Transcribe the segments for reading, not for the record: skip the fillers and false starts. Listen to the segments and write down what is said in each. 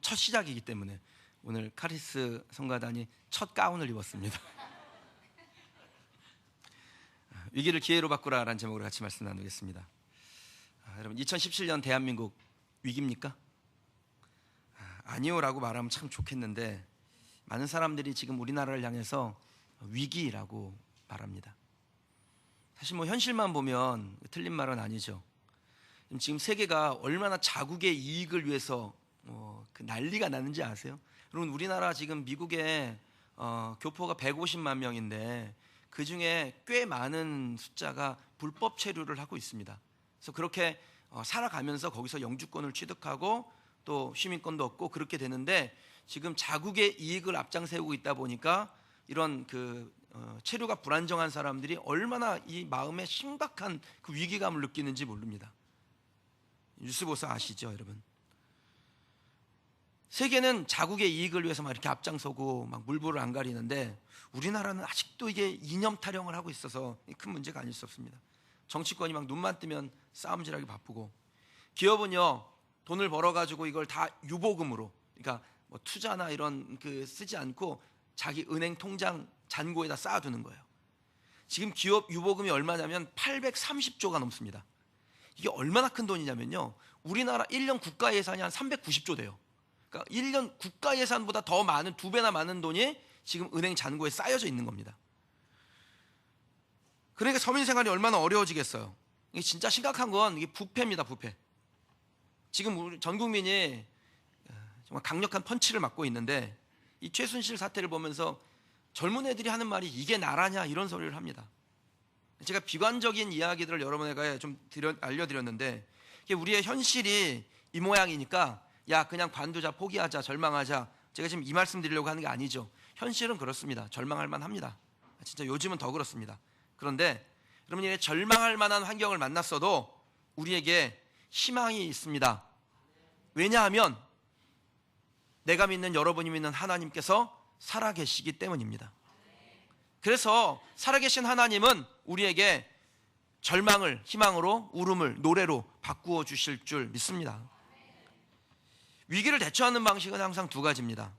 첫 시작이기 때문에 오늘 카리스 성가단이 첫 가운을 입었습니다. 위기를 기회로 바꾸라라는 제목으로 같이 말씀 나누겠습니다. 여러분, 2017년 대한민국 위기입니까? 아니요라고 말하면 참 좋겠는데 많은 사람들이 지금 우리나라를 향해서 위기라고 말합니다. 사실 현실만 보면 틀린 말은 아니죠. 지금 세계가 얼마나 자국의 이익을 위해서 그 난리가 나는지 아세요? 여러분, 우리나라 지금 미국에 교포가 150만 명인데 그 중에 꽤 많은 숫자가 불법 체류를 하고 있습니다. 그래서 그렇게 살아가면서 거기서 영주권을 취득하고 또 시민권도 얻고 그렇게 되는데, 지금 자국의 이익을 앞장 세우고 있다 보니까 이런 체류가 불안정한 사람들이 얼마나 이 마음에 심각한 그 위기감을 느끼는지 모릅니다. 뉴스 보서 아시죠, 여러분? 세계는 자국의 이익을 위해서 막 이렇게 앞장서고 막 물불을 안 가리는데 우리나라는 아직도 이게 이념 타령을 하고 있어서 큰 문제가 아닐 수 없습니다. 정치권이 막 눈만 뜨면 싸움질하기 바쁘고, 기업은요 돈을 벌어가지고 이걸 다 유보금으로, 그러니까 투자나 이런 쓰지 않고 자기 은행 통장 잔고에다 쌓아두는 거예요. 지금 기업 유보금이 얼마냐면 830조가 넘습니다. 이게 얼마나 큰 돈이냐면요, 우리나라 1년 국가 예산이 한 390조 돼요. 그러니까 1년 국가 예산보다 더 많은, 2배나 많은 돈이 지금 은행 잔고에 쌓여져 있는 겁니다. 그러니까 서민 생활이 얼마나 어려워지겠어요. 이게 진짜 심각한 건 이게 부패입니다, 부패. 지금 우리 전 국민이 정말 강력한 펀치를 맞고 있는데, 이 최순실 사태를 보면서 젊은 애들이 하는 말이 이게 나라냐 이런 소리를 합니다. 제가 비관적인 이야기들을 여러분에게 좀 알려드렸는데, 우리의 현실이 이 모양이니까 야 그냥 관두자, 포기하자, 절망하자, 제가 지금 이 말씀 드리려고 하는 게 아니죠. 현실은 그렇습니다. 절망할 만합니다. 진짜 요즘은 더 그렇습니다. 그런데 여러분이 절망할 만한 환경을 만났어도 우리에게 희망이 있습니다. 왜냐하면 내가 믿는, 여러분이 믿는 하나님께서 살아계시기 때문입니다. 그래서 살아계신 하나님은 우리에게 절망을 희망으로, 울음을 노래로 바꾸어 주실 줄 믿습니다. 위기를 대처하는 방식은 항상 두 가지입니다.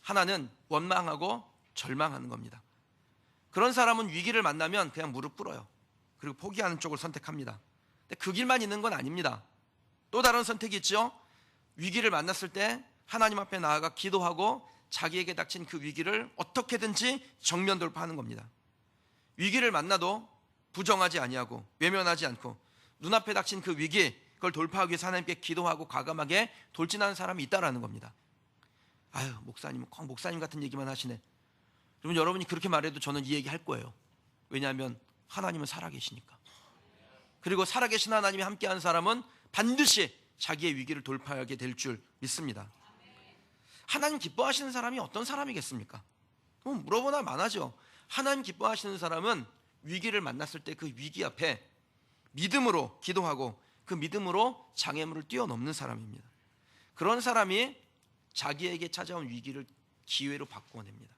하나는 원망하고 절망하는 겁니다. 그런 사람은 위기를 만나면 그냥 무릎 꿇어요. 그리고 포기하는 쪽을 선택합니다. 근데 그 길만 있는 건 아닙니다. 또 다른 선택이 있죠. 위기를 만났을 때 하나님 앞에 나아가 기도하고 자기에게 닥친 그 위기를 어떻게든지 정면 돌파하는 겁니다. 위기를 만나도 부정하지 아니하고 외면하지 않고 눈앞에 닥친 그 위기, 그걸 돌파하기 위해서 하나님께 기도하고 과감하게 돌진하는 사람이 있다라는 겁니다. 아유, 목사님은 꼭 목사님 같은 얘기만 하시네. 그러면 여러분이 그렇게 말해도 저는 이 얘기 할 거예요. 왜냐하면 하나님은 살아계시니까. 그리고 살아계신 하나님이 함께하는 사람은 반드시 자기의 위기를 돌파하게 될 줄 믿습니다. 하나님 기뻐하시는 사람이 어떤 사람이겠습니까? 물어보나 많아죠. 하나님 기뻐하시는 사람은 위기를 만났을 때 그 위기 앞에 믿음으로 기도하고 그 믿음으로 장애물을 뛰어넘는 사람입니다. 그런 사람이 자기에게 찾아온 위기를 기회로 바꾸어냅니다.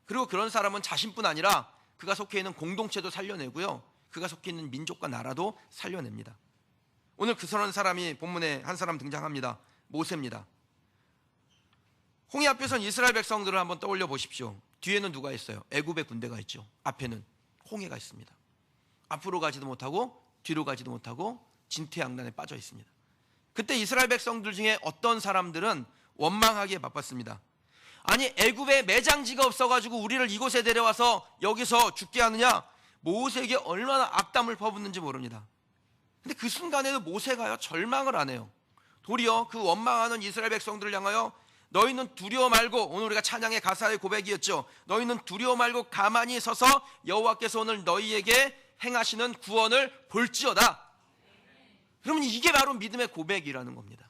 그리고 그런 사람은 자신뿐 아니라 그가 속해 있는 공동체도 살려내고요, 그가 속해 있는 민족과 나라도 살려냅니다. 오늘 그런 사람이 본문에 한 사람 등장합니다. 모세입니다. 홍해 앞에선 이스라엘 백성들을 한번 떠올려 보십시오. 뒤에는 누가 있어요? 애굽의 군대가 있죠. 앞에는 홍해가 있습니다. 앞으로 가지도 못하고 뒤로 가지도 못하고 진퇴양난에 빠져 있습니다. 그때 이스라엘 백성들 중에 어떤 사람들은 원망하기에 바빴습니다. 아니, 애굽에 매장지가 없어가지고 우리를 이곳에 데려와서 여기서 죽게 하느냐? 모세에게 얼마나 악담을 퍼붓는지 모릅니다. 근데 그 순간에도 모세가요 절망을 안 해요. 도리어 그 원망하는 이스라엘 백성들을 향하여 너희는 두려워 말고, 오늘 우리가 찬양의 가사의 고백이었죠. 너희는 두려워 말고 가만히 서서 여호와께서 오늘 너희에게 행하시는 구원을 볼지어다. 그러면 이게 바로 믿음의 고백이라는 겁니다.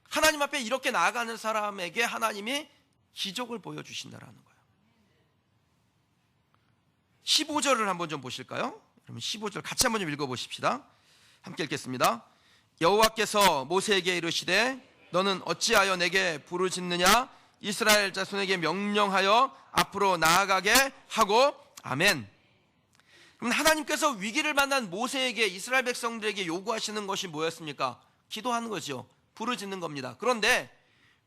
하나님 앞에 이렇게 나아가는 사람에게 하나님이 기적을 보여주신다라는 거예요. 15절을 한번 좀 보실까요? 그러면 15절 같이 한번 좀 읽어보십시다. 함께 읽겠습니다. 여호와께서 모세에게 이르시되 너는 어찌하여 내게 부르짖느냐? 이스라엘 자손에게 명령하여 앞으로 나아가게 하고. 아멘. 그럼 하나님께서 위기를 만난 모세에게, 이스라엘 백성들에게 요구하시는 것이 뭐였습니까? 기도하는 거죠. 부르짖는 겁니다. 그런데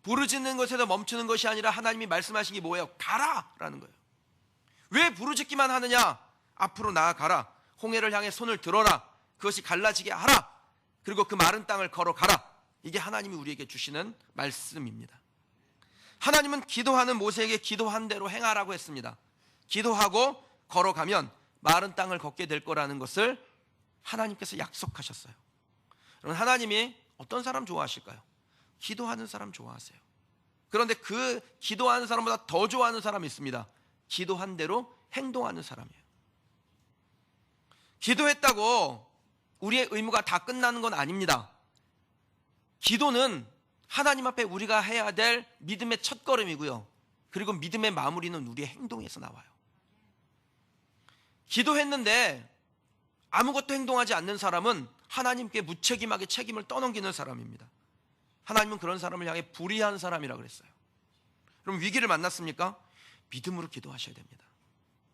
부르짖는 것에서 멈추는 것이 아니라 하나님이 말씀하신 게 뭐예요? 가라라는 거예요. 왜 부르짖기만 하느냐? 앞으로 나아가라. 홍해를 향해 손을 들어라. 그것이 갈라지게 하라. 그리고 그 마른 땅을 걸어가라. 이게 하나님이 우리에게 주시는 말씀입니다. 하나님은 기도하는 모세에게 기도한 대로 행하라고 했습니다. 기도하고 걸어가면 마른 땅을 걷게 될 거라는 것을 하나님께서 약속하셨어요. 여러분, 하나님이 어떤 사람 좋아하실까요? 기도하는 사람 좋아하세요. 그런데 그 기도하는 사람보다 더 좋아하는 사람이 있습니다. 기도한 대로 행동하는 사람이에요. 기도했다고 우리의 의무가 다 끝나는 건 아닙니다. 기도는 하나님 앞에 우리가 해야 될 믿음의 첫걸음이고요. 그리고 믿음의 마무리는 우리의 행동에서 나와요. 기도했는데 아무것도 행동하지 않는 사람은 하나님께 무책임하게 책임을 떠넘기는 사람입니다. 하나님은 그런 사람을 향해 불의한 사람이라고 그랬어요. 그럼 위기를 만났습니까? 믿음으로 기도하셔야 됩니다.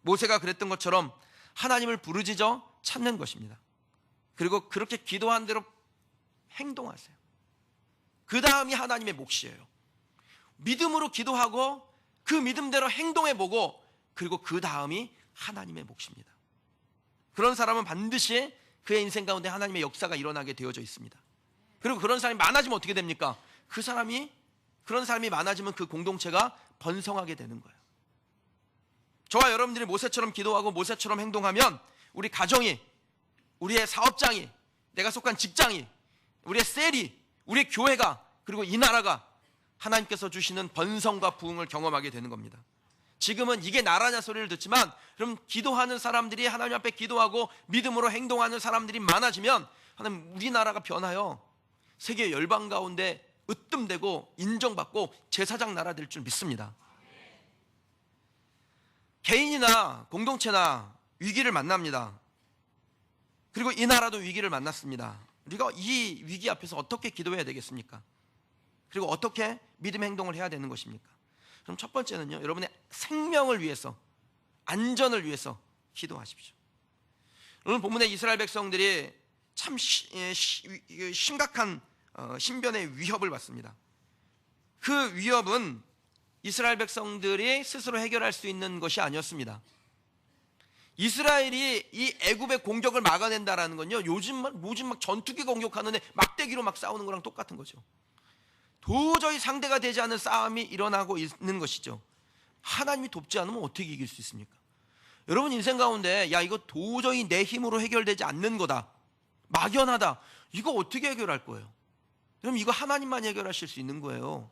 모세가 그랬던 것처럼 하나님을 부르짖어 찾는 것입니다. 그리고 그렇게 기도한 대로 행동하세요. 그 다음이 하나님의 몫이에요. 믿음으로 기도하고 그 믿음대로 행동해보고 그리고 그 다음이 하나님의 몫입니다. 그런 사람은 반드시 그의 인생 가운데 하나님의 역사가 일어나게 되어져 있습니다. 그리고 그런 사람이 많아지면 어떻게 됩니까? 그런 사람이 많아지면 그 공동체가 번성하게 되는 거예요. 저와 여러분들이 모세처럼 기도하고 모세처럼 행동하면 우리 가정이, 우리의 사업장이, 내가 속한 직장이, 우리의 셀이, 우리의 교회가, 그리고 이 나라가 하나님께서 주시는 번성과 부흥을 경험하게 되는 겁니다. 지금은 이게 나라냐 소리를 듣지만 그럼 기도하는 사람들이 하나님 앞에 기도하고 믿음으로 행동하는 사람들이 많아지면 하나님 우리나라가 변하여 세계 열방 가운데 으뜸되고 인정받고 제사장 나라 될 줄 믿습니다. 개인이나 공동체나 위기를 만납니다. 그리고 이 나라도 위기를 만났습니다. 우리가 이 위기 앞에서 어떻게 기도해야 되겠습니까? 그리고 어떻게 믿음의 행동을 해야 되는 것입니까? 그럼 첫 번째는요, 여러분의 생명을 위해서, 안전을 위해서 기도하십시오. 오늘 본문에 이스라엘 백성들이 참 심각한 신변의 위협을 받습니다. 그 위협은 이스라엘 백성들이 스스로 해결할 수 있는 것이 아니었습니다. 이스라엘이 이 애굽의 공격을 막아낸다라는 건요, 요즘 막 전투기 공격하는데 막대기로 막 싸우는 거랑 똑같은 거죠. 도저히 상대가 되지 않는 싸움이 일어나고 있는 것이죠. 하나님이 돕지 않으면 어떻게 이길 수 있습니까? 여러분 인생 가운데 야 이거 도저히 내 힘으로 해결되지 않는 거다, 막연하다, 이거 어떻게 해결할 거예요? 그럼 이거 하나님만 해결하실 수 있는 거예요.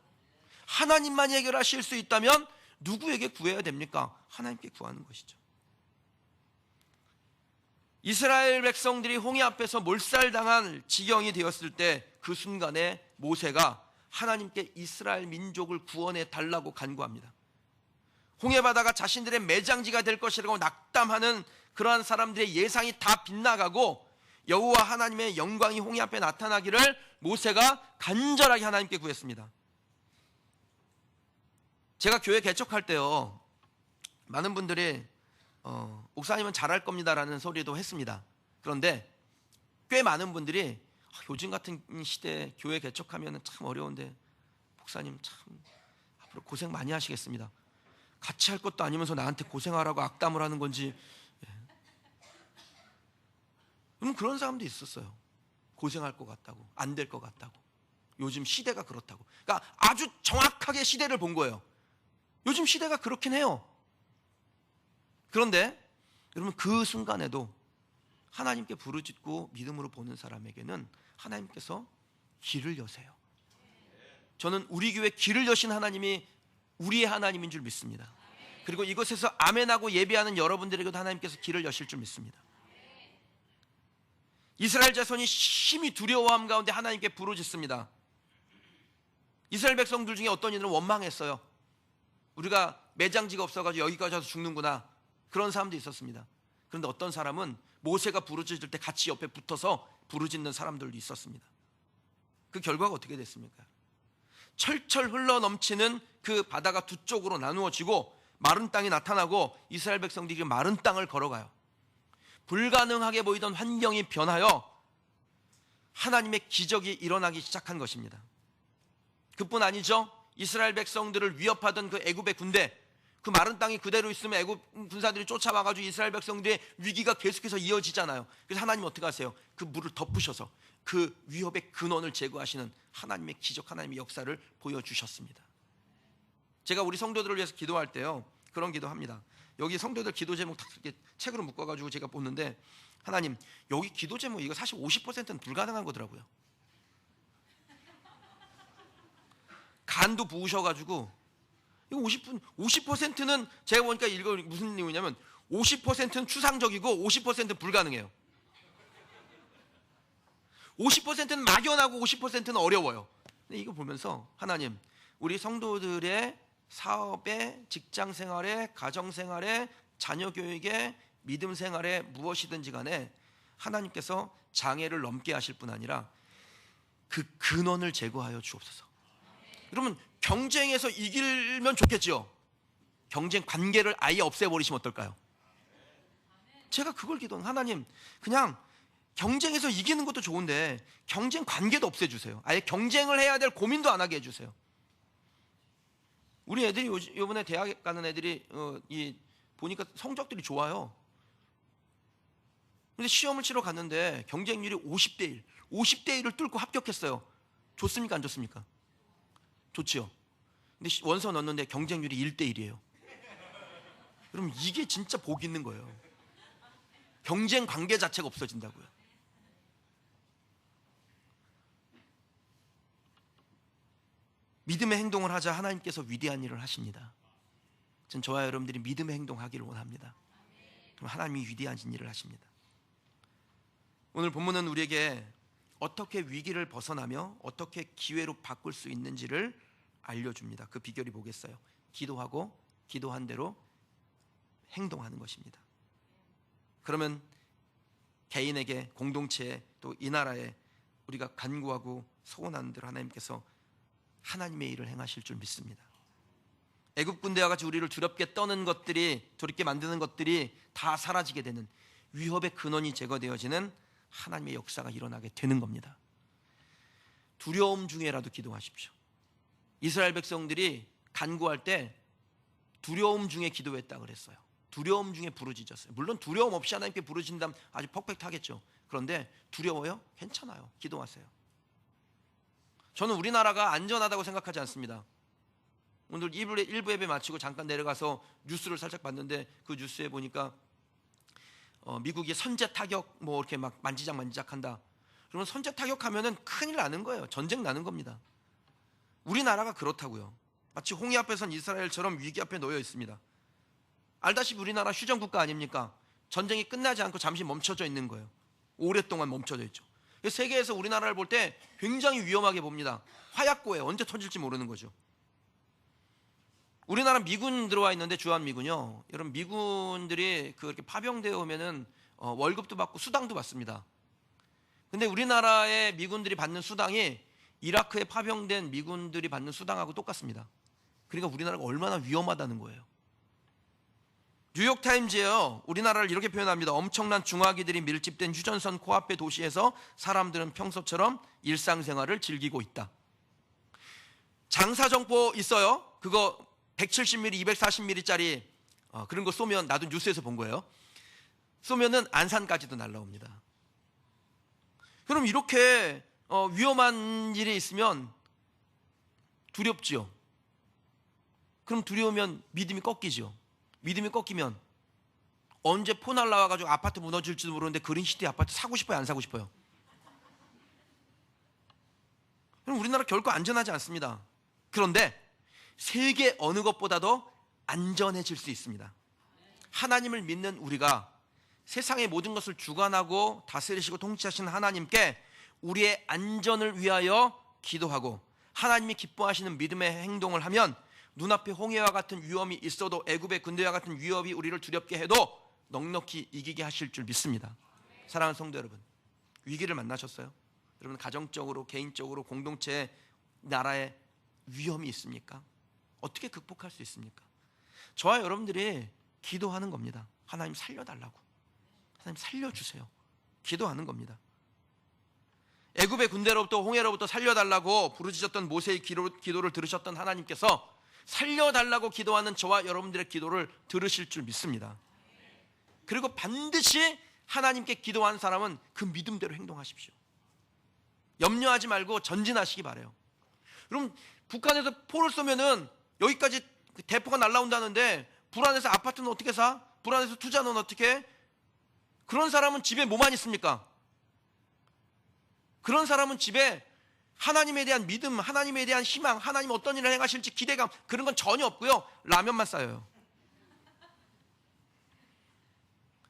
하나님만 해결하실 수 있다면 누구에게 구해야 됩니까? 하나님께 구하는 것이죠. 이스라엘 백성들이 홍해 앞에서 몰살당한 지경이 되었을 때 그 순간에 모세가 하나님께 이스라엘 민족을 구원해 달라고 간구합니다. 홍해 바다가 자신들의 매장지가 될 것이라고 낙담하는 그러한 사람들의 예상이 다 빗나가고 여호와 하나님의 영광이 홍해 앞에 나타나기를 모세가 간절하게 하나님께 구했습니다. 제가 교회 개척할 때요, 많은 분들이 목사님은 잘할 겁니다라는 소리도 했습니다. 그런데 꽤 많은 분들이 요즘 같은 시대에 교회 개척하면 참 어려운데 목사님 참 앞으로 고생 많이 하시겠습니다. 같이 할 것도 아니면서 나한테 고생하라고 악담을 하는 건지. 그런 사람도 있었어요. 고생할 것 같다고, 안 될 것 같다고, 요즘 시대가 그렇다고. 그러니까 아주 정확하게 시대를 본 거예요. 요즘 시대가 그렇긴 해요. 그런데 여러분 그 순간에도 하나님께 부르짖고 믿음으로 보는 사람에게는 하나님께서 길을 여세요. 저는 우리 교회 길을 여신 하나님이 우리의 하나님인 줄 믿습니다. 그리고 이곳에서 아멘하고 예배하는 여러분들에게도 하나님께서 길을 여실 줄 믿습니다. 이스라엘 자손이 심히 두려워함 가운데 하나님께 부르짖습니다. 이스라엘 백성들 중에 어떤 이들은 원망했어요. 우리가 매장지가 없어가지고 여기까지 와서 죽는구나, 그런 사람도 있었습니다. 그런데 어떤 사람은 모세가 부르짖을 때 같이 옆에 붙어서 부르짖는 사람들도 있었습니다. 그 결과가 어떻게 됐습니까? 철철 흘러 넘치는 그 바다가 두 쪽으로 나누어지고 마른 땅이 나타나고 이스라엘 백성들이 마른 땅을 걸어가요. 불가능하게 보이던 환경이 변하여 하나님의 기적이 일어나기 시작한 것입니다. 그뿐 아니죠. 이스라엘 백성들을 위협하던 그 애굽의 군대, 그 마른 땅이 그대로 있으면 애굽 군사들이 쫓아와가지고 이스라엘 백성들의 위기가 계속해서 이어지잖아요. 그래서 하나님 어떻게 하세요? 그 물을 덮으셔서 그 위협의 근원을 제거하시는 하나님의 기적, 하나님의 역사를 보여주셨습니다. 제가 우리 성도들을 위해서 기도할 때요, 그런 기도합니다. 여기 성도들 기도 제목 딱 이렇게 책으로 묶어가지고 제가 보는데, 하나님, 여기 기도 제목 이거 사실 50%는 불가능한 거더라고요. 간도 부으셔가지고 이거 50%는 제가 보니까 이거 무슨 이유냐면 50%는 추상적이고 50%는 불가능해요. 50%는 막연하고 50%는 어려워요. 근데 이거 보면서 하나님, 우리 성도들의 사업에, 직장 생활에, 가정 생활에, 자녀 교육에, 믿음 생활에 무엇이든지 간에 하나님께서 장애를 넘게 하실 뿐 아니라 그 근원을 제거하여 주옵소서. 그러면 경쟁에서 이기면 좋겠죠. 경쟁 관계를 아예 없애버리시면 어떨까요? 제가 그걸 기도한, 하나님, 그냥 경쟁에서 이기는 것도 좋은데 경쟁 관계도 없애주세요. 아예 경쟁을 해야 될 고민도 안 하게 해주세요. 우리 애들이 요번에 대학 가는 애들이 보니까 성적들이 좋아요. 근데 시험을 치러 갔는데 경쟁률이 50대 1, 50대 1을 뚫고 합격했어요. 좋습니까, 안 좋습니까? 좋지요. 근데 원서 넣었는데 경쟁률이 1대 1이에요. 그럼 이게 진짜 복 있는 거예요. 경쟁 관계 자체가 없어진다고요. 믿음의 행동을 하자 하나님께서 위대한 일을 하십니다. 전 저와 여러분들이 믿음의 행동하기를 원합니다. 그럼 하나님이 위대한 일을 하십니다. 오늘 본문은 우리에게 어떻게 위기를 벗어나며 어떻게 기회로 바꿀 수 있는지를 알려줍니다. 그 비결이 뭐겠어요? 기도하고 기도한 대로 행동하는 것입니다. 그러면 개인에게, 공동체에, 또 이 나라에 우리가 간구하고 소원하는 대로 하나님께서 하나님의 일을 행하실 줄 믿습니다. 애굽 군대와 같이 우리를 두렵게 떠는 것들이, 두렵게 만드는 것들이 다 사라지게 되는, 위협의 근원이 제거되어지는 하나님의 역사가 일어나게 되는 겁니다. 두려움 중에라도 기도하십시오. 이스라엘 백성들이 간구할 때 두려움 중에 기도했다 그랬어요. 두려움 중에 부르짖었어요. 물론 두려움 없이 하나님께 부르짖는다면 아주 퍼펙트하겠죠. 그런데 두려워요? 괜찮아요. 기도하세요. 저는 우리나라가 안전하다고 생각하지 않습니다. 오늘 1부 예배 마치고 잠깐 내려가서 뉴스를 살짝 봤는데, 그 뉴스에 보니까 미국이 선제 타격 뭐 이렇게 막 만지작 한다. 그러면 선제 타격하면은 큰일 나는 거예요. 전쟁 나는 겁니다. 우리나라가 그렇다고요. 마치 홍해 앞에 선 이스라엘처럼 위기 앞에 놓여 있습니다. 알다시피 우리나라 휴전국가 아닙니까? 전쟁이 끝나지 않고 잠시 멈춰져 있는 거예요. 오랫동안 멈춰져 있죠. 세계에서 우리나라를 볼 때 굉장히 위험하게 봅니다. 화약고에 언제 터질지 모르는 거죠. 우리나라 미군 들어와 있는데, 주한미군요. 여러분, 미군들이 그렇게 파병되어 오면은 월급도 받고 수당도 받습니다. 근데 우리나라의 미군들이 받는 수당이 이라크에 파병된 미군들이 받는 수당하고 똑같습니다. 그러니까 우리나라가 얼마나 위험하다는 거예요. 뉴욕타임즈에요, 우리나라를 이렇게 표현합니다. 엄청난 중화기들이 밀집된 휴전선 코앞의 도시에서 사람들은 평소처럼 일상생활을 즐기고 있다. 장사정포 있어요. 그거 170mm, 240mm짜리 그런 거 쏘면, 나도 뉴스에서 본 거예요. 쏘면은 안산까지도 날라옵니다. 그럼 이렇게 위험한 일이 있으면 두렵지요. 그럼 두려우면 믿음이 꺾이죠. 믿음이 꺾이면 언제 포 날라와가지고 아파트 무너질지도 모르는데 그린시티 아파트 사고 싶어요, 안 사고 싶어요? 그럼 우리나라 결코 안전하지 않습니다. 그런데 세계 어느 것보다도 안전해질 수 있습니다. 하나님을 믿는 우리가 세상의 모든 것을 주관하고 다스리시고 통치하시는 하나님께 우리의 안전을 위하여 기도하고 하나님이 기뻐하시는 믿음의 행동을 하면, 눈앞에 홍해와 같은 위험이 있어도, 애굽의 군대와 같은 위협이 우리를 두렵게 해도 넉넉히 이기게 하실 줄 믿습니다. 사랑하는 성도 여러분, 위기를 만나셨어요? 여러분, 가정적으로, 개인적으로, 공동체, 나라에 위험이 있습니까? 어떻게 극복할 수 있습니까? 저와 여러분들이 기도하는 겁니다. 하나님 살려달라고, 하나님 살려주세요. 기도하는 겁니다. 애굽의 군대로부터 홍해로부터 살려달라고 부르짖었던 모세의 기도를 들으셨던 하나님께서 살려달라고 기도하는 저와 여러분들의 기도를 들으실 줄 믿습니다. 그리고 반드시 하나님께 기도하는 사람은 그 믿음대로 행동하십시오. 염려하지 말고 전진하시기 바라요. 그럼 북한에서 포를 쏘면은 여기까지 대포가 날라온다는데 불안해서 아파트는 어떻게 사? 불안해서 투자는 어떻게 해? 그런 사람은 집에 뭐만 있습니까? 그런 사람은 집에 하나님에 대한 믿음, 하나님에 대한 희망, 하나님 어떤 일을 행하실지 기대감, 그런 건 전혀 없고요. 라면만 쌓여요.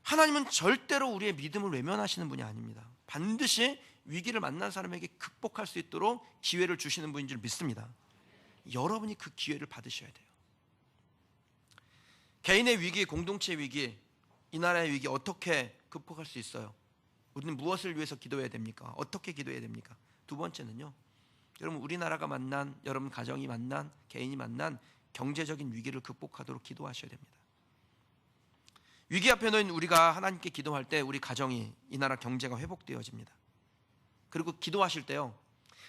하나님은 절대로 우리의 믿음을 외면하시는 분이 아닙니다. 반드시 위기를 만난 사람에게 극복할 수 있도록 기회를 주시는 분인 줄 믿습니다. 여러분이 그 기회를 받으셔야 돼요. 개인의 위기, 공동체의 위기, 이 나라의 위기 어떻게 극복할 수 있어요? 우리는 무엇을 위해서 기도해야 됩니까? 어떻게 기도해야 됩니까? 두 번째는요, 여러분 우리나라가 만난, 여러분 가정이 만난, 개인이 만난 경제적인 위기를 극복하도록 기도하셔야 됩니다. 위기 앞에 놓인 우리가 하나님께 기도할 때 우리 가정이, 이 나라 경제가 회복되어집니다. 그리고 기도하실 때요,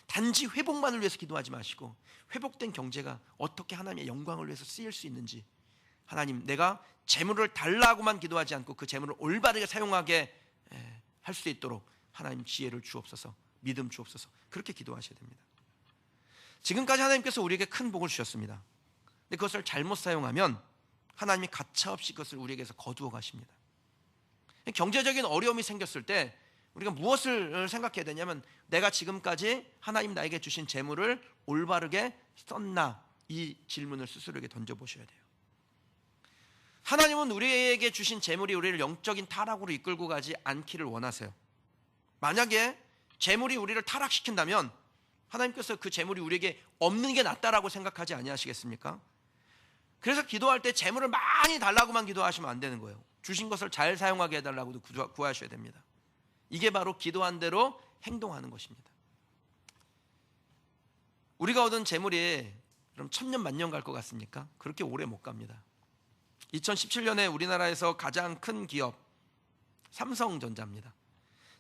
단지 회복만을 위해서 기도하지 마시고 회복된 경제가 어떻게 하나님의 영광을 위해서 쓰일 수 있는지, 하나님 내가 재물을 달라고만 기도하지 않고 그 재물을 올바르게 사용하게 할 수 있도록 하나님 지혜를 주옵소서, 믿음 주옵소서, 그렇게 기도하셔야 됩니다. 지금까지 하나님께서 우리에게 큰 복을 주셨습니다. 근데 그것을 잘못 사용하면 하나님이 가차없이 그것을 우리에게서 거두어 가십니다. 경제적인 어려움이 생겼을 때 우리가 무엇을 생각해야 되냐면, 내가 지금까지 하나님 나에게 주신 재물을 올바르게 썼나, 이 질문을 스스로에게 던져보셔야 돼요. 하나님은 우리에게 주신 재물이 우리를 영적인 타락으로 이끌고 가지 않기를 원하세요. 만약에 재물이 우리를 타락시킨다면 하나님께서 그 재물이 우리에게 없는 게 낫다라고 생각하지 아니하시겠습니까? 그래서 기도할 때 재물을 많이 달라고만 기도하시면 안 되는 거예요. 주신 것을 잘 사용하게 해달라고도 구하셔야 됩니다. 이게 바로 기도한 대로 행동하는 것입니다. 우리가 얻은 재물이 그럼 1000년 만년 갈 것 같습니까? 그렇게 오래 못 갑니다. 2017년에 우리나라에서 가장 큰 기업 삼성전자입니다.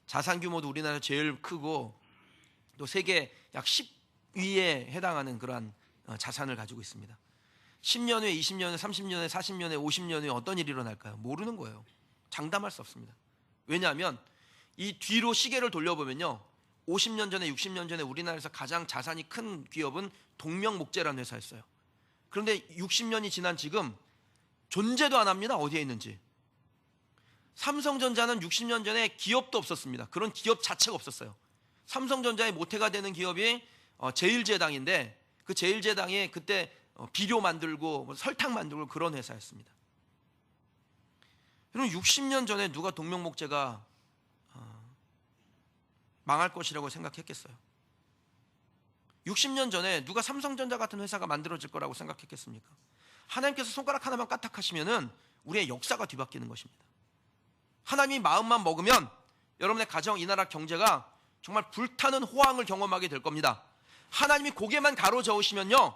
자산 규모도 우리나라 제일 크고 또 세계 약 10위에 해당하는 그러한 자산을 가지고 있습니다. 10년 후에, 20년 후에, 30년 후에, 40년 후에, 50년 후에 어떤 일이 일어날까요? 모르는 거예요. 장담할 수 없습니다. 왜냐하면 이 뒤로 시계를 돌려보면요, 50년 전에, 60년 전에 우리나라에서 가장 자산이 큰 기업은 동명목재라는 회사였어요. 그런데 60년이 지난 지금 존재도 안 합니다. 어디에 있는지. 삼성전자는 60년 전에 기업도 없었습니다. 그런 기업 자체가 없었어요. 삼성전자의 모태가 되는 기업이 제일제당인데, 그 제일제당이 그때 비료 만들고 설탕 만들고 그런 회사였습니다. 여러분, 60년 전에 누가 동명목재가 망할 것이라고 생각했겠어요? 60년 전에 누가 삼성전자 같은 회사가 만들어질 거라고 생각했겠습니까? 하나님께서 손가락 하나만 까딱하시면은 우리의 역사가 뒤바뀌는 것입니다. 하나님이 마음만 먹으면 여러분의 가정, 이 나라 경제가 정말 불타는 호황을 경험하게 될 겁니다. 하나님이 고개만 가로저으시면요,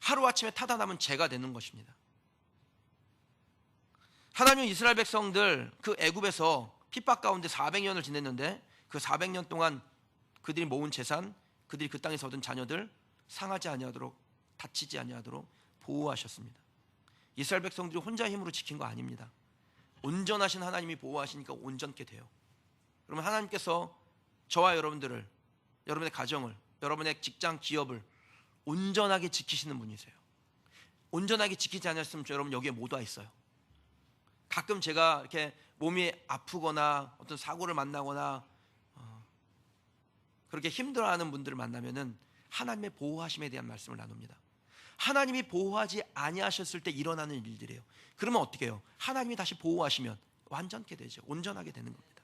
하루아침에 타다 남은 재가 되는 것입니다. 하나님은 이스라엘 백성들 그 애굽에서 핍박 가운데 400년을 지냈는데, 그 400년 동안 그들이 모은 재산, 그들이 그 땅에서 얻은 자녀들 상하지 아니하도록, 다치지 아니하도록 보호하셨습니다. 이스라엘 백성들이 혼자 힘으로 지킨 거 아닙니다. 온전하신 하나님이 보호하시니까 온전케 돼요. 그러면 하나님께서 저와 여러분들을, 여러분의 가정을, 여러분의 직장, 기업을 온전하게 지키시는 분이세요. 온전하게 지키지 않았으면 여러분 여기에 못 와 있어요. 가끔 제가 이렇게 몸이 아프거나 어떤 사고를 만나거나 그렇게 힘들어하는 분들을 만나면은 하나님의 보호하심에 대한 말씀을 나눕니다. 하나님이 보호하지 아니하셨을 때 일어나는 일들이에요. 그러면 어떻게 해요? 하나님이 다시 보호하시면 완전케 되죠. 온전하게 되는 겁니다.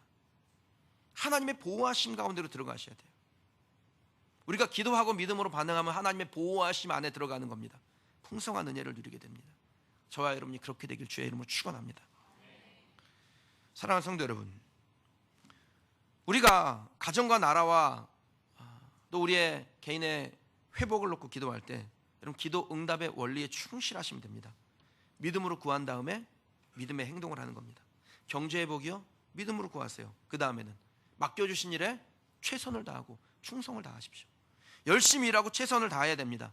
하나님의 보호하심 가운데로 들어가셔야 돼요. 우리가 기도하고 믿음으로 반응하면 하나님의 보호하심 안에 들어가는 겁니다. 풍성한 은혜를 누리게 됩니다. 저와 여러분이 그렇게 되길 주의 이름으로 축원합니다. 사랑하는 성도 여러분, 우리가 가정과 나라와 또 우리의 개인의 회복을 놓고 기도할 때, 여러분 기도 응답의 원리에 충실하시면 됩니다. 믿음으로 구한 다음에 믿음의 행동을 하는 겁니다. 경제 회복이요, 믿음으로 구하세요. 그 다음에는 맡겨주신 일에 최선을 다하고 충성을 다하십시오. 열심히 일하고 최선을 다해야 됩니다.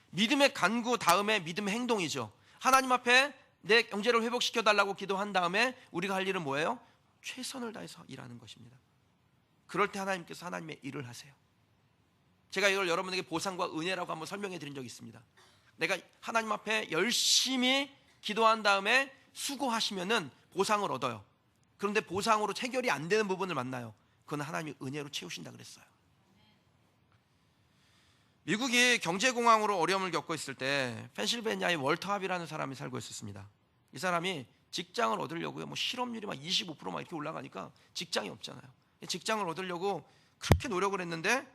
믿음의 간구 다음에 믿음의 행동이죠. 하나님 앞에 내 경제를 회복시켜 달라고 기도한 다음에 우리가 할 일은 뭐예요? 최선을 다해서 일하는 것입니다. 그럴 때 하나님께서 하나님의 일을 하세요. 제가 이걸 여러분에게 보상과 은혜라고 한번 설명해 드린 적이 있습니다. 내가 하나님 앞에 열심히 기도한 다음에 수고하시면은 보상을 얻어요. 그런데 보상으로 해결이 안 되는 부분을 만나요. 그건 하나님이 은혜로 채우신다 그랬어요. 미국이 경제공황으로 어려움을 겪고 있을 때 펜실베니아의 월터 합이라는 사람이 살고 있었습니다. 이 사람이 직장을 얻으려고요, 뭐 실업률이 막 25% 막 이렇게 올라가니까 직장이 없잖아요. 직장을 얻으려고 그렇게 노력을 했는데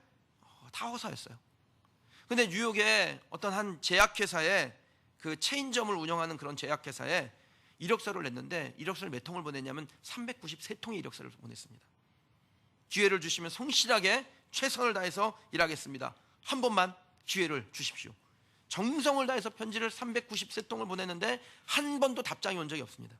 다 허사였어요. 근데 뉴욕에 어떤 한 제약회사에, 그 체인점을 운영하는 그런 제약회사에 이력서를 냈는데, 이력서를 몇 통을 보냈냐면 393통의 이력서를 보냈습니다. 기회를 주시면 성실하게 최선을 다해서 일하겠습니다. 한 번만 기회를 주십시오. 정성을 다해서 편지를 393통을 보냈는데 한 번도 답장이 온 적이 없습니다.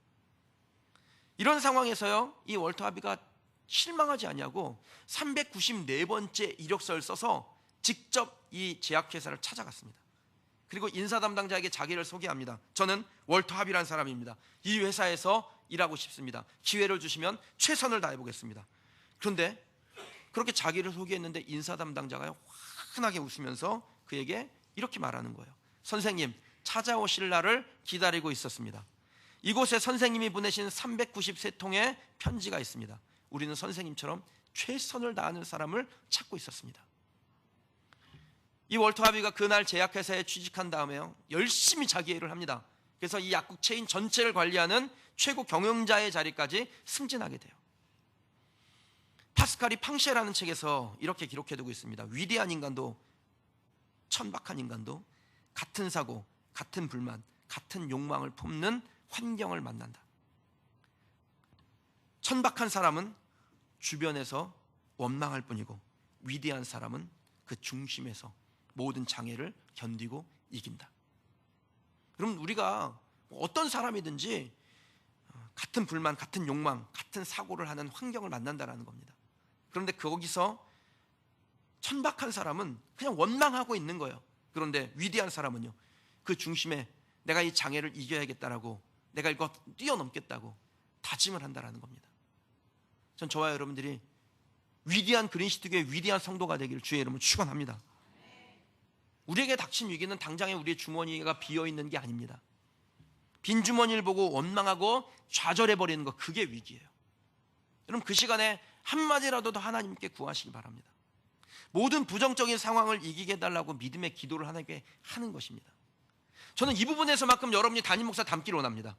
이런 상황에서요, 이 월터 하비가 실망하지 아니하고 394번째 이력서를 써서 직접 이 제약회사를 찾아갔습니다. 그리고 인사 담당자에게 자기를 소개합니다. 저는 월터 합이라는 사람입니다. 이 회사에서 일하고 싶습니다. 기회를 주시면 최선을 다해보겠습니다. 그런데 그렇게 자기를 소개했는데 인사 담당자가 환하게 웃으면서 그에게 이렇게 말하는 거예요. 선생님, 찾아오실 날을 기다리고 있었습니다. 이곳에 선생님이 보내신 393통의 편지가 있습니다. 우리는 선생님처럼 최선을 다하는 사람을 찾고 있었습니다. 이 월터 하비가 그날 제약회사에 취직한 다음에요, 열심히 자기 일을 합니다. 그래서 이 약국 체인 전체를 관리하는 최고 경영자의 자리까지 승진하게 돼요. 파스칼이 팡쉐라는 책에서 이렇게 기록해두고 있습니다. 위대한 인간도 천박한 인간도 같은 사고, 같은 불만, 같은 욕망을 품는 환경을 만난다. 천박한 사람은 주변에서 원망할 뿐이고, 위대한 사람은 그 중심에서 모든 장애를 견디고 이긴다. 그럼 우리가 어떤 사람이든지 같은 불만, 같은 욕망, 같은 사고를 하는 환경을 만난다라는 겁니다. 그런데 거기서 천박한 사람은 그냥 원망하고 있는 거예요. 그런데 위대한 사람은요, 그 중심에 내가 이 장애를 이겨야겠다라고, 내가 이거 뛰어넘겠다고 다짐을 한다라는 겁니다. 전 저와 여러분들이 위대한 그린시티교의 위대한 성도가 되기를 주의 이름으로 축원합니다. 우리에게 닥친 위기는 당장에 우리의 주머니가 비어있는 게 아닙니다. 빈 주머니를 보고 원망하고 좌절해버리는 것, 그게 위기예요. 여러분, 그 시간에 한마디라도 더 하나님께 구하시기 바랍니다. 모든 부정적인 상황을 이기게 해달라고 믿음의 기도를 하나님께 하는 것입니다. 저는 이 부분에서만큼 여러분이 담임 목사 닮기를 원합니다.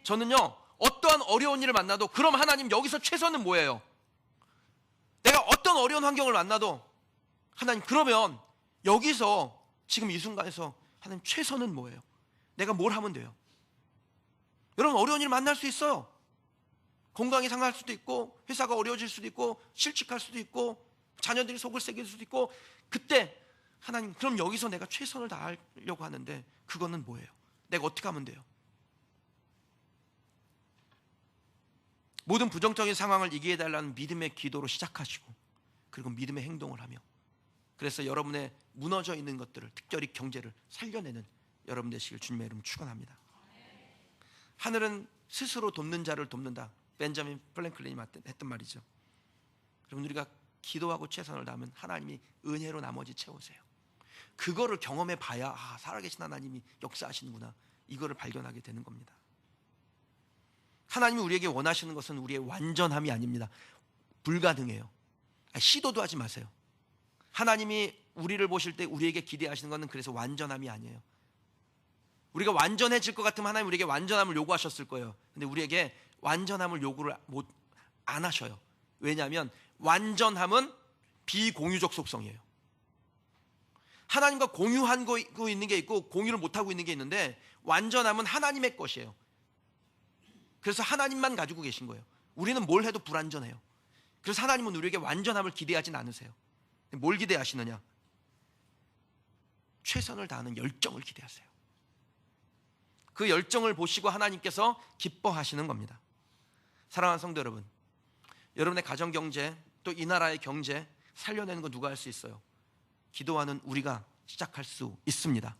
저는요, 어떠한 어려운 일을 만나도 그럼 하나님 여기서 최선은 뭐예요? 내가 어떤 어려운 환경을 만나도 하나님, 그러면 여기서 지금 이 순간에서 하나님 최선은 뭐예요? 내가 뭘 하면 돼요? 여러분, 어려운 일 만날 수 있어요. 건강이 상할 수도 있고, 회사가 어려워질 수도 있고, 실직할 수도 있고, 자녀들이 속을 새길 수도 있고, 그때 하나님, 그럼 여기서 내가 최선을 다하려고 하는데 그거는 뭐예요? 내가 어떻게 하면 돼요? 모든 부정적인 상황을 이기게 해달라는 믿음의 기도로 시작하시고, 그리고 믿음의 행동을 하며, 그래서 여러분의 무너져 있는 것들을, 특별히 경제를 살려내는 여러분 되시길 주님의 이름으로 축원합니다. 하늘은 스스로 돕는 자를 돕는다. 벤자민 프랭클린이 했던 말이죠. 여러분, 우리가 기도하고 최선을 다하면 하나님이 은혜로 나머지 채우세요. 그거를 경험해 봐야 살아계신 하나님이 역사하시는구나, 이거를 발견하게 되는 겁니다. 하나님이 우리에게 원하시는 것은 우리의 완전함이 아닙니다. 불가능해요. 시도도 하지 마세요. 하나님이 우리를 보실 때 우리에게 기대하시는 것은 그래서 완전함이 아니에요. 우리가 완전해질 것 같으면 하나님 우리에게 완전함을 요구하셨을 거예요. 근데 우리에게 완전함을 요구를 안 하셔요. 왜냐하면 완전함은 비공유적 속성이에요. 하나님과 공유하고 있는 게 있고 공유를 못하고 있는 게 있는데, 완전함은 하나님의 것이에요. 그래서 하나님만 가지고 계신 거예요. 우리는 뭘 해도 불완전해요. 그래서 하나님은 우리에게 완전함을 기대하진 않으세요. 뭘 기대하시느냐? 최선을 다하는 열정을 기대하세요. 그 열정을 보시고 하나님께서 기뻐하시는 겁니다. 사랑하는 성도 여러분, 여러분의 가정경제, 또 이 나라의 경제 살려내는 거 누가 할 수 있어요? 기도하는 우리가 시작할 수 있습니다.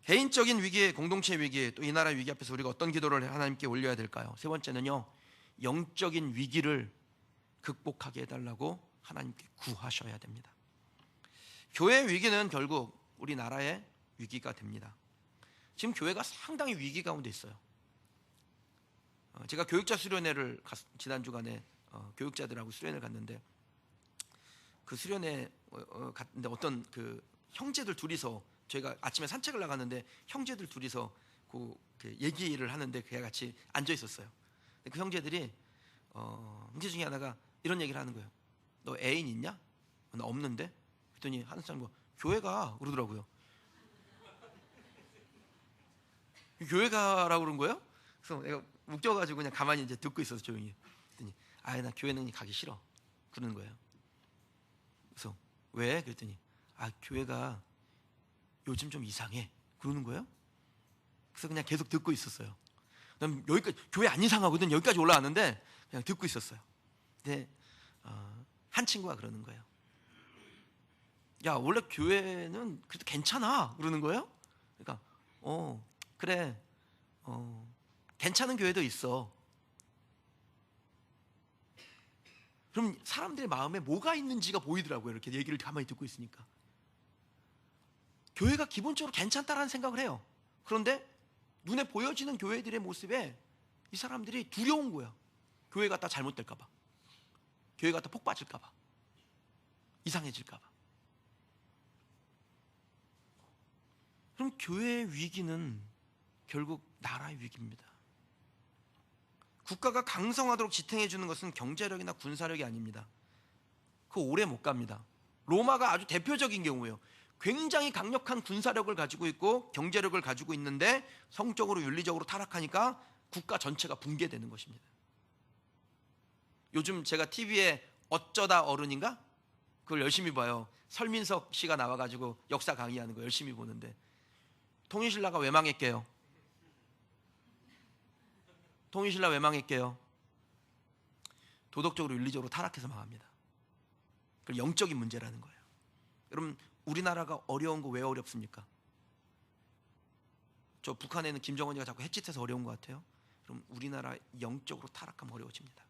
개인적인 위기, 공동체 위기, 또 이 나라 위기 앞에서 우리가 어떤 기도를 하나님께 올려야 될까요? 세 번째는요, 영적인 위기를 극복하게 해달라고 하나님께 구하셔야 됩니다. 교회의 위기는 결국 우리나라의 위기가 됩니다. 지금 교회가 상당히 위기 가운데 있어요. 제가 교육자 수련회를 지난 주간에 교육자들하고 수련회를 갔는데, 그 수련회 갔는데 어떤 그 형제들 둘이서, 저희가 아침에 산책을 나갔는데 형제들 둘이서 그 얘기를 하는데 그와 같이 앉아 있었어요. 그 형제들이 형제 중에 하나가 이런 얘기를 하는 거예요. 너 애인 있냐? 나 없는데. 그랬더니 하는 사람이 교회가 그러더라고요. 교회가라고 그런 거예요? 그래서 내가 웃겨가지고 그냥 가만히 이제 듣고 있어서 조용히. 그랬더니 나 교회는 가기 싫어 그러는 거예요. 그래서 왜? 그랬더니 교회가 요즘 좀 이상해 그러는 거예요. 그래서 그냥 계속 듣고 있었어요. 난 여기까지, 교회 안 이상하거든, 여기까지 올라왔는데 그냥 듣고 있었어요. 근데 한 친구가 그러는 거예요. 야, 원래 교회는 그래도 괜찮아 그러는 거예요. 그러니까 그래, 괜찮은 교회도 있어. 그럼 사람들의 마음에 뭐가 있는지가 보이더라고요. 이렇게 얘기를 가만히 듣고 있으니까 교회가 기본적으로 괜찮다라는 생각을 해요. 그런데 눈에 보여지는 교회들의 모습에 이 사람들이 두려운 거야. 교회 갔다 잘못될까 봐, 교회 갔다 폭 빠질까 봐, 이상해질까 봐. 그럼 교회의 위기는 결국 나라의 위기입니다. 국가가 강성하도록 지탱해 주는 것은 경제력이나 군사력이 아닙니다. 그거 오래 못 갑니다. 로마가 아주 대표적인 경우예요. 굉장히 강력한 군사력을 가지고 있고 경제력을 가지고 있는데 성적으로 윤리적으로 타락하니까 국가 전체가 붕괴되는 것입니다. 요즘 제가 TV에 어쩌다 어른인가? 그걸 열심히 봐요. 설민석 씨가 나와가지고 역사 강의하는 거 열심히 보는데, 통일신라가 왜 망했게요? 통일신라 왜 망했게요? 도덕적으로 윤리적으로 타락해서 망합니다. 그 영적인 문제라는 거예요. 여러분, 우리나라가 어려운 거 왜 어렵습니까? 저 북한에 있는 김정은이가 자꾸 햇짓해서 어려운 것 같아요. 그럼 우리나라 영적으로 타락하면 어려워집니다.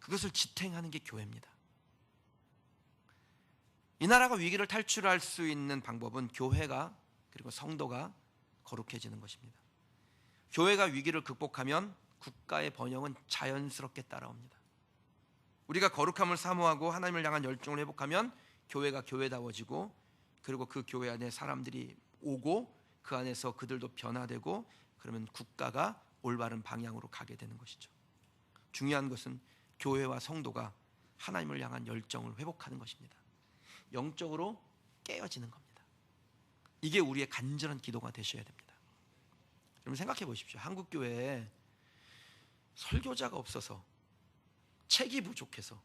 그것을 지탱하는 게 교회입니다. 이 나라가 위기를 탈출할 수 있는 방법은 교회가, 그리고 성도가 거룩해지는 것입니다. 교회가 위기를 극복하면 국가의 번영은 자연스럽게 따라옵니다. 우리가 거룩함을 사모하고 하나님을 향한 열정을 회복하면 교회가 교회다워지고, 그리고 그 교회 안에 사람들이 오고 그 안에서 그들도 변화되고, 그러면 국가가 올바른 방향으로 가게 되는 것이죠. 중요한 것은 교회와 성도가 하나님을 향한 열정을 회복하는 것입니다. 영적으로 깨어지는 겁니다. 이게 우리의 간절한 기도가 되셔야 됩니다. 여러분 생각해 보십시오. 한국 교회에 설교자가 없어서, 책이 부족해서,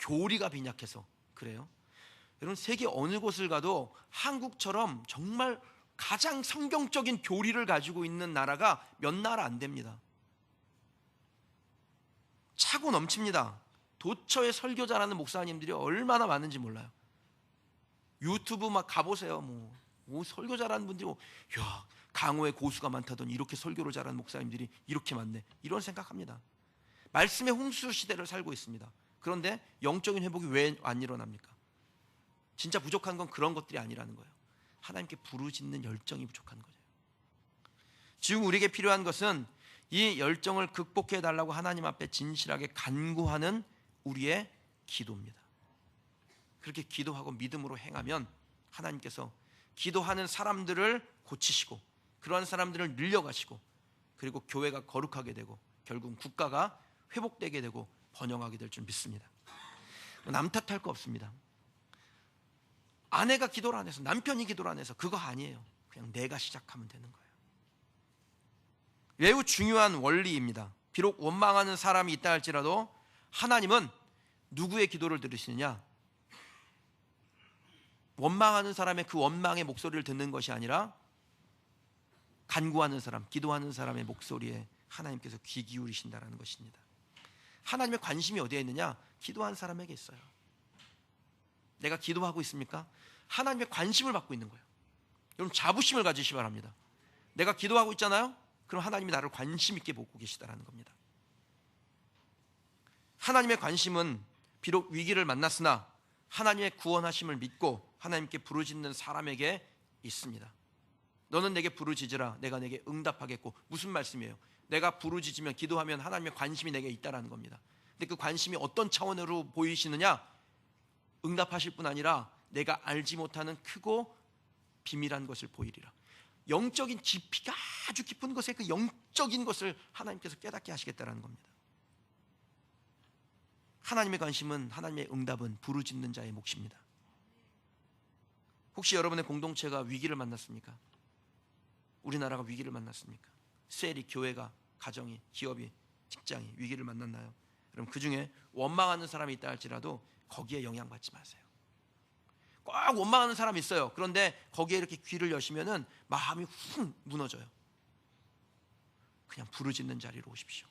교리가 빈약해서 그래요? 여러분, 세계 어느 곳을 가도 한국처럼 정말 가장 성경적인 교리를 가지고 있는 나라가 몇 나라 안 됩니다. 차고 넘칩니다. 도처에 설교자라는 목사님들이 얼마나 많은지 몰라요. 유튜브 막 가보세요. 뭐 설교자라는 분들이 야, 강호에 고수가 많다더니 이렇게 설교를 잘하는 목사님들이 이렇게 많네, 이런 생각합니다. 말씀의 홍수 시대를 살고 있습니다. 그런데 영적인 회복이 왜 안 일어납니까? 진짜 부족한 건 그런 것들이 아니라는 거예요. 하나님께 부르짖는 열정이 부족한 거예요. 지금 우리에게 필요한 것은 이 열정을 극복해 달라고 하나님 앞에 진실하게 간구하는 우리의 기도입니다. 그렇게 기도하고 믿음으로 행하면 하나님께서 기도하는 사람들을 고치시고, 그러한 사람들을 늘려가시고, 그리고 교회가 거룩하게 되고 결국 국가가 회복되게 되고 번영하게 될 줄 믿습니다. 남 탓할 거 없습니다. 아내가 기도를 안 해서, 남편이 기도를 안 해서 그거 아니에요. 그냥 내가 시작하면 되는 거예요. 매우 중요한 원리입니다. 비록 원망하는 사람이 있다 할지라도 하나님은 누구의 기도를 들으시느냐? 원망하는 사람의 그 원망의 목소리를 듣는 것이 아니라 간구하는 사람, 기도하는 사람의 목소리에 하나님께서 귀 기울이신다는 것입니다. 하나님의 관심이 어디에 있느냐? 기도한 사람에게 있어요. 내가 기도하고 있습니까? 하나님의 관심을 받고 있는 거예요. 여러분 자부심을 가지시기 바랍니다. 내가 기도하고 있잖아요? 그럼 하나님이 나를 관심 있게 보고 계시다라는 겁니다. 하나님의 관심은 비록 위기를 만났으나 하나님의 구원하심을 믿고 하나님께 부르짖는 사람에게 있습니다. 너는 내게 부르짖으라 내가 내게 응답하겠고. 무슨 말씀이에요? 내가 부르짖으면 기도하면 하나님의 관심이 내게 있다라는 겁니다. 근데 그 관심이 어떤 차원으로 보이시느냐? 응답하실 뿐 아니라 내가 알지 못하는 크고 비밀한 것을 보이리라. 영적인 깊이가 아주 깊은 것에 그 영적인 것을 하나님께서 깨닫게 하시겠다라는 겁니다. 하나님의 관심은, 하나님의 응답은 부르짖는 자의 몫입니다. 혹시 여러분의 공동체가 위기를 만났습니까? 우리나라가 위기를 만났습니까? 셀이, 교회가, 가정이, 기업이, 직장이 위기를 만났나요? 그럼 그 중에 원망하는 사람이 있다 할지라도 거기에 영향받지 마세요. 꼭 원망하는 사람이 있어요. 그런데 거기에 이렇게 귀를 여시면은 마음이 훅 무너져요. 그냥 부르짖는 자리로 오십시오.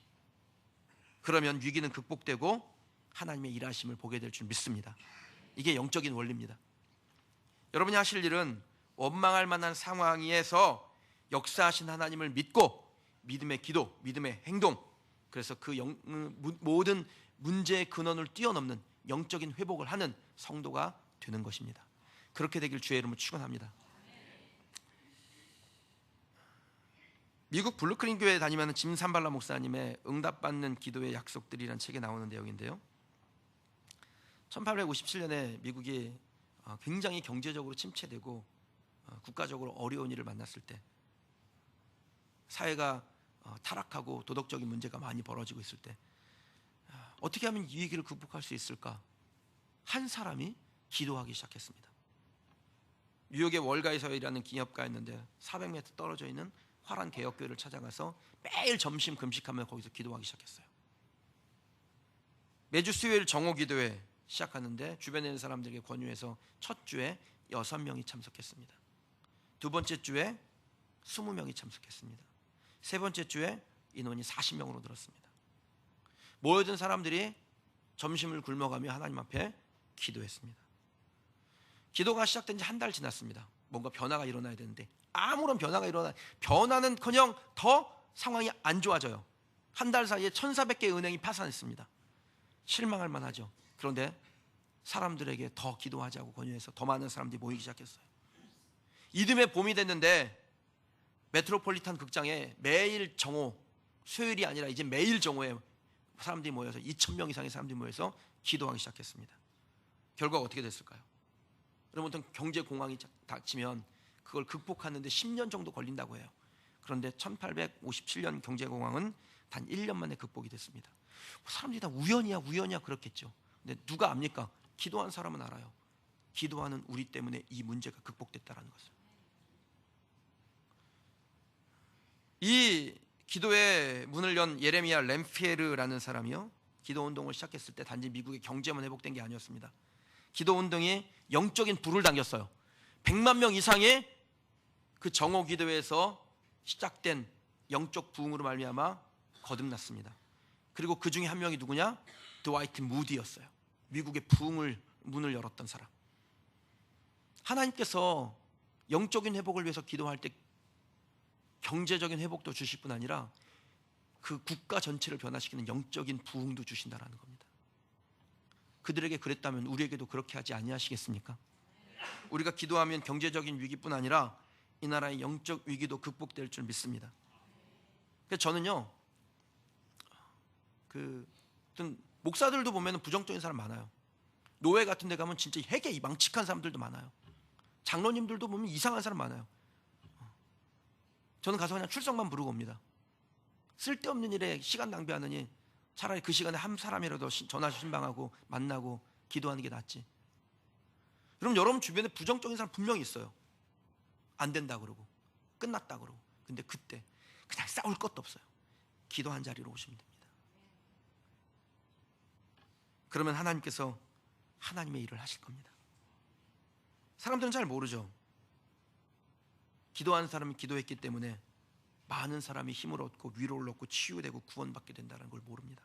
그러면 위기는 극복되고 하나님의 일하심을 보게 될 줄 믿습니다. 이게 영적인 원리입니다. 여러분이 하실 일은 원망할 만한 상황에서 역사하신 하나님을 믿고 믿음의 기도, 믿음의 행동, 그래서 그 모든 문제의 근원을 뛰어넘는 영적인 회복을 하는 성도가 되는 것입니다. 그렇게 되길 주의 이름으로 축원합니다. 미국 블루크린 교회에 다니면 짐 산발라 목사님의 응답받는 기도의 약속들이라는 책에 나오는 내용인데요, 1857년에 미국이 굉장히 경제적으로 침체되고 국가적으로 어려운 일을 만났을 때, 사회가 타락하고 도덕적인 문제가 많이 벌어지고 있을 때 어떻게 하면 이 위기를 극복할 수 있을까? 한 사람이 기도하기 시작했습니다. 뉴욕의 월가에서 일하는 기업가였는데 400m 떨어져 있는 화란 개혁교회를 찾아가서 매일 점심 금식하며 거기서 기도하기 시작했어요. 매주 수요일 정오 기도회 시작하는데 주변에 있는 사람들에게 권유해서 첫 주에 6명이 참석했습니다. 두 번째 주에 20명이 참석했습니다. 세 번째 주에 인원이 40명으로 늘었습니다. 모여든 사람들이 점심을 굶어가며 하나님 앞에 기도했습니다. 기도가 시작된 지 한 달 지났습니다. 뭔가 변화가 일어나야 되는데 아무런 변화는커녕 더 상황이 안 좋아져요. 한 달 사이에 1,400개의 은행이 파산했습니다. 실망할 만하죠. 그런데 사람들에게 더 기도하자고 권유해서 더 많은 사람들이 모이기 시작했어요. 이듬해 봄이 됐는데 메트로폴리탄 극장에 매일 정오, 수요일이 아니라 이제 매일 정오에 사람들이 모여서 2,000명 이상의 사람들이 모여서 기도하기 시작했습니다. 결과가 어떻게 됐을까요? 여러분, 경제 공황이 닥치면 그걸 극복하는데 10년 정도 걸린다고 해요. 그런데 1857년 경제 공황은 단 1년 만에 극복이 됐습니다. 사람들이 다 우연이야 그렇겠죠. 근데 누가 압니까? 기도한 사람은 알아요. 기도하는 우리 때문에 이 문제가 극복됐다는 것을. 이 기도의 문을 연 예레미야 램피에르라는 사람이요, 기도운동을 시작했을 때 단지 미국의 경제만 회복된 게 아니었습니다. 기도운동이 영적인 불을 당겼어요. 100만 명 이상의 그 정오 기도에서 시작된 영적 부흥으로 말미암아 거듭났습니다. 그리고 그 중에 한 명이 누구냐? 드와이트 무디였어요. 미국의 부흥을 문을 열었던 사람. 하나님께서 영적인 회복을 위해서 기도할 때 경제적인 회복도 주실 뿐 아니라 그 국가 전체를 변화시키는 영적인 부흥도 주신다라는 겁니다. 그들에게 그랬다면 우리에게도 그렇게 하지 아니하시겠습니까? 우리가 기도하면 경제적인 위기뿐 아니라 이 나라의 영적 위기도 극복될 줄 믿습니다. 그래서 저는요, 목사들도 보면 부정적인 사람 많아요. 노예 같은 데 가면 진짜 회개 망측한 사람들도 많아요. 장로님들도 보면 이상한 사람 많아요. 저는 가서 그냥 출석만 부르고 옵니다. 쓸데없는 일에 시간 낭비하느니 차라리 그 시간에 한 사람이라도 전화 신방하고 만나고 기도하는 게 낫지. 그럼 여러분 주변에 부정적인 사람 분명히 있어요. 안 된다 그러고 끝났다 그러고. 근데 그때 그냥 싸울 것도 없어요. 기도한 자리로 오시면 됩니다. 그러면 하나님께서 하나님의 일을 하실 겁니다. 사람들은 잘 모르죠. 기도하는 사람이 기도했기 때문에 많은 사람이 힘을 얻고 위로를 얻고 치유되고 구원받게 된다는 걸 모릅니다.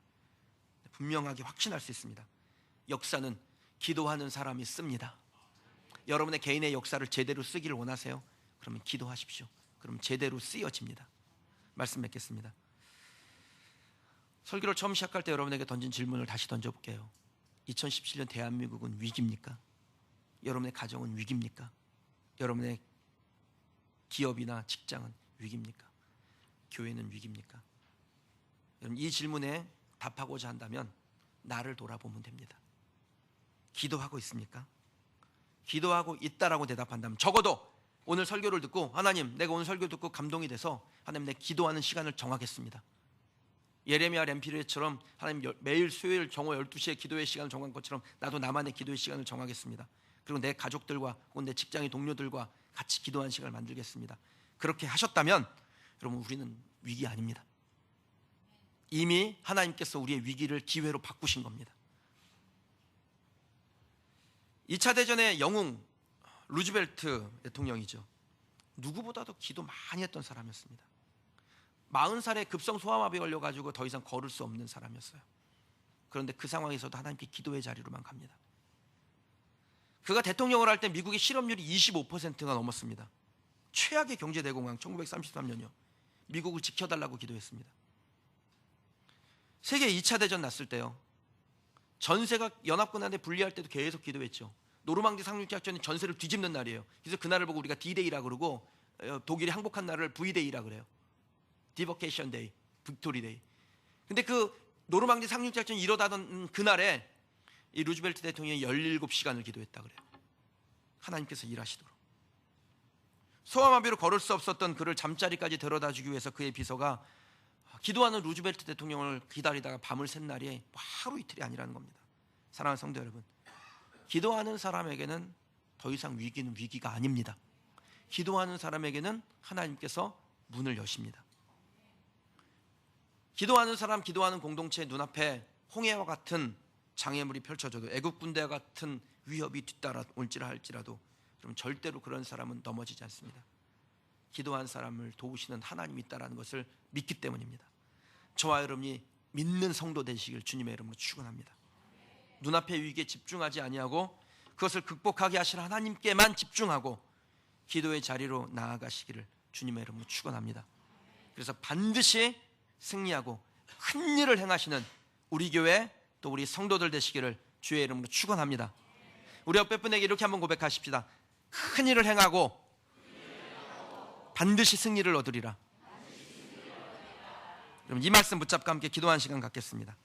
분명하게 확신할 수 있습니다. 역사는 기도하는 사람이 씁니다. 여러분의 개인의 역사를 제대로 쓰기를 원하세요? 그러면 기도하십시오. 그러면 제대로 쓰여집니다. 말씀 맺겠습니다. 설교를 처음 시작할 때 여러분에게 던진 질문을 다시 던져볼게요. 2017년 대한민국은 위기입니까? 여러분의 가정은 위기입니까? 여러분의 기업이나 직장은 위기입니까? 교회는 위기입니까? 여러분, 이 질문에 답하고자 한다면 나를 돌아보면 됩니다. 기도하고 있습니까? 기도하고 있다라고 대답한다면, 적어도 오늘 설교를 듣고 하나님, 내가 오늘 설교 듣고 감동이 돼서 하나님, 내 기도하는 시간을 정하겠습니다. 예레미야 렘피르처럼 하나님, 매일 수요일 정오 12시에 기도의 시간을 정한 것처럼 나도 나만의 기도의 시간을 정하겠습니다. 그리고 내 가족들과 혹은 내 직장의 동료들과 같이 기도하는 시간을 만들겠습니다. 그렇게 하셨다면 여러분, 우리는 위기 아닙니다. 이미 하나님께서 우리의 위기를 기회로 바꾸신 겁니다. 2차 대전의 영웅 루즈벨트 대통령이죠. 누구보다도 기도 많이 했던 사람이었습니다. 40살에 급성 소아마비에 걸려가지고 더 이상 걸을 수 없는 사람이었어요. 그런데 그 상황에서도 하나님께 기도의 자리로만 갑니다. 그가 대통령을 할 때 미국의 실업률이 25%가 넘었습니다. 최악의 경제 대공황 1933년이요. 미국을 지켜달라고 기도했습니다. 세계 2차 대전 났을 때요, 전세가 연합군한테 분리할 때도 계속 기도했죠. 노르망디 상륙작전이 전세를 뒤집는 날이에요. 그래서 그날을 보고 우리가 D-Day라 그러고 독일이 항복한 날을 V-Day라 그래요. 디버케이션 데이, 빅토리 데이. 근데 그 노르망디 상륙작전이 일어나던 그날에 이 루즈벨트 대통령이 17시간을 기도했다 그래요. 하나님께서 일하시도록. 소아마비로 걸을 수 없었던 그를 잠자리까지 데려다 주기 위해서 그의 비서가 기도하는 루즈벨트 대통령을 기다리다가 밤을 샌 날이 하루 이틀이 아니라는 겁니다. 사랑하는 성도 여러분, 기도하는 사람에게는 더 이상 위기는 위기가 아닙니다. 기도하는 사람에게는 하나님께서 문을 여십니다. 기도하는 사람, 기도하는 공동체 눈앞에 홍해와 같은 장애물이 펼쳐져도, 애국 군대와 같은 위협이 뒤따라 올지라 할지라도 그럼 절대로 그런 사람은 넘어지지 않습니다. 기도한 사람을 도우시는 하나님이 있다는 것을 믿기 때문입니다. 저와 여러분이 믿는 성도 되시길 주님의 이름으로 축원합니다. 눈앞의 위기에 집중하지 아니하고 그것을 극복하게 하실 하나님께만 집중하고 기도의 자리로 나아가시기를 주님의 이름으로 축원합니다. 그래서 반드시 승리하고 큰 일을 행하시는 우리 교회 또 우리 성도들 되시기를 주의 이름으로 축원합니다. 우리 옆에 분에게 이렇게 한번 고백하십시다. 큰 일을 행하고 반드시 승리를 얻으리라. 그럼 이 말씀 붙잡고 함께 기도하는 시간 갖겠습니다.